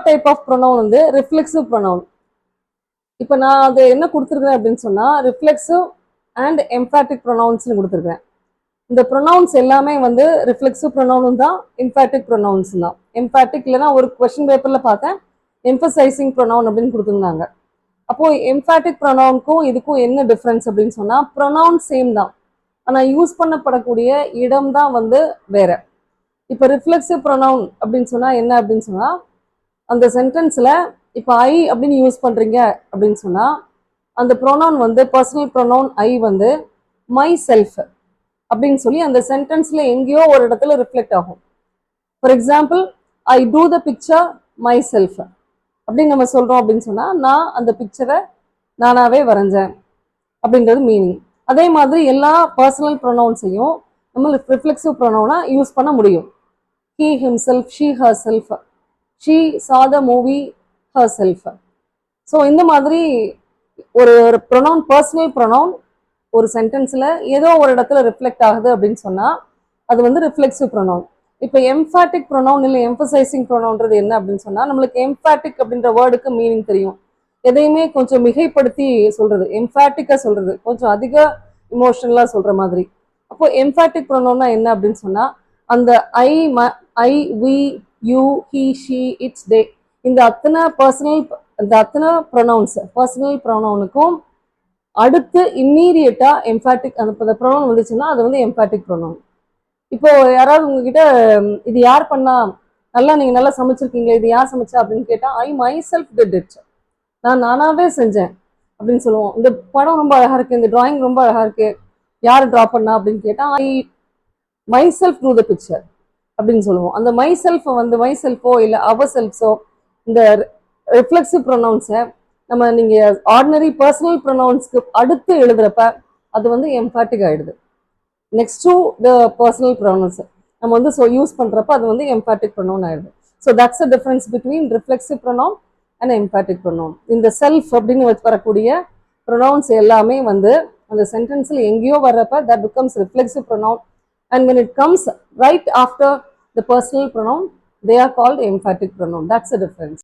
Third type of pronoun வந்து reflexive pronoun. இப்போ நான் அது என்ன கொடுத்துருக்கேன் அப்படின்னு சொன்னால் ரிஃப்ளெக்சிவ் அண்ட் எம்ஃபாட்டிக் ப்ரொனவுன்ஸ்னு கொடுத்துருக்கேன். இந்த ப்ரொனவுன்ஸ் எல்லாமே வந்து ரிஃப்ளெக்சிவ் ப்ரொனவுன் தான், எம்ஃபாட்டிக் ப்ரொனவுன்ஸ் தான். எம்ஃபாட்டிக் இல்லைன்னா ஒரு கொஸ்டின் பேப்பரில் பார்த்தேன் எம்பசைசிங் ப்ரொனவுன் அப்படின்னு கொடுத்துருந்தாங்க. அப்போ எம்ஃபாட்டிக் ப்ரொனவுனுக்கும் இதுக்கும் என்ன டிஃப்ரென்ஸ் அப்படின்னு சொன்னால் ப்ரொனவுன் சேம் தான், ஆனால் யூஸ் பண்ணப்படக்கூடிய இடம் தான் வந்து வேற. இப்போ ரிஃப்ளெக்சிவ் ப்ரொனவுன் அப்படின்னு சொன்னால் என்ன அப்படின்னு சொன்னால் அந்த சென்டென்ஸில் இப்போ ஐ அப்படின்னு யூஸ் பண்ணுறீங்க அப்படின்னு சொன்னால் அந்த ப்ரொனவுன் வந்து பர்சனல் ப்ரொனவுன் ஐ வந்து மை செல்ஃப் அப்படின்னு சொல்லி அந்த சென்டென்ஸில் எங்கேயோ ஒரு இடத்துல ரிஃப்ளெக்ட் ஆகும். For example, I do the picture myself அப்படின்னு நம்ம சொல்கிறோம் அப்படின்னு சொன்னால் நான் அந்த பிக்சரை நானாகவே வரைஞ்சேன் அப்படின்றது மீனிங். அதே மாதிரி எல்லா பர்சனல் ப்ரொனவுன்ஸையும் நம்ம ரிஃப்ளெக்சிவ் ப்ரொனவுனாக யூஸ் பண்ண முடியும். he himself, she herself, she saw the movie herself. So இந்த மாதிரி ஒரு ப்ரொனவுன், பர்சனல் ப்ரொனவுன் ஒரு சென்டென்ஸில் ஏதோ ஒரு இடத்துல ரிஃப்ளெக்ட் ஆகுது அப்படின்னு சொன்னால் அது வந்து ரிஃப்ளெக்சிவ் ப்ரொனவுன். இப்போ எம்ஃபாட்டிக் ப்ரொனவுன் இல்லை எம்பசைசிங் ப்ரொனவுன்றது என்ன அப்படின்னு சொன்னால் நம்மளுக்கு எம்ஃபாட்டிக் அப்படின்ற வேர்டுக்கு மீனிங் தெரியும். எதையுமே கொஞ்சம் மிகைப்படுத்தி சொல்கிறது, எம்ஃபாட்டிக்காக சொல்கிறது, கொஞ்சம் அதிக இமோஷனலாக சொல்கிற மாதிரி. அப்போ எம்ஃபாட்டிக் ப்ரொனவுன்னா என்ன அப்படின்னு சொன்னால் அந்த I, we, you, he, she, it's, they இந்த அத்தனை ப்ரொனவுன்ஸ் பர்சனல் ப்ரொனவுனுக்கும் அடுத்து இம்மீடியட்டா எம்ஃபாட்டிக் அந்த ப்ரொனவுன் வந்துச்சுன்னா அது வந்து எம்ஃபாட்டிக் ப்ரொனவுன். இப்போ யாராவது உங்ககிட்ட இது யார் பண்ணா, நீங்க நல்லா சமைச்சிருக்கீங்க, இது யார் சமைச்சா அப்படின்னு கேட்டா I my self did it, நான் நானாவே செஞ்சேன் அப்படின்னு சொல்லுவோம். இந்த படம் ரொம்ப அழகா இருக்கு, இந்த டிராயிங் ரொம்ப அழகா இருக்கு, யார் டிரா பண்ணா அப்படின்னு கேட்டா I my self true the picture அப்படின்னு சொல்லுவோம். அந்த மை செல்ஃப் வந்து மை செல்ஃபோ இல்லை அவர் செல்ஃப்ஸோ இந்த ரிஃப்ளெக்சிவ் ப்ரொனவுன்ஸை நம்ம நீங்கள் ஆர்டினரி பர்சனல் ப்ரொனவுன்ஸ்க்கு அடுத்து எழுதுறப்ப அது வந்து எம்ஃபாட்டிக் ஆகிடுது. Next to the personal pronouns நம்ம வந்து யூஸ் பண்ணுறப்ப அது வந்து எம்ஃபாட்டிக் ப்ரொனவுன் ஆகிடுது. So that's a difference between reflexive pronoun and emphatic pronoun. இந்த செல்ஃப் அப்படின்னு வரக்கூடிய ப்ரொனவுன்ஸ் எல்லாமே வந்து அந்த சென்டென்ஸில் எங்கேயோ வர்றப்ப that becomes reflexive pronoun. And when it comes right after the personal pronoun, they are called emphatic pronoun. That's the difference.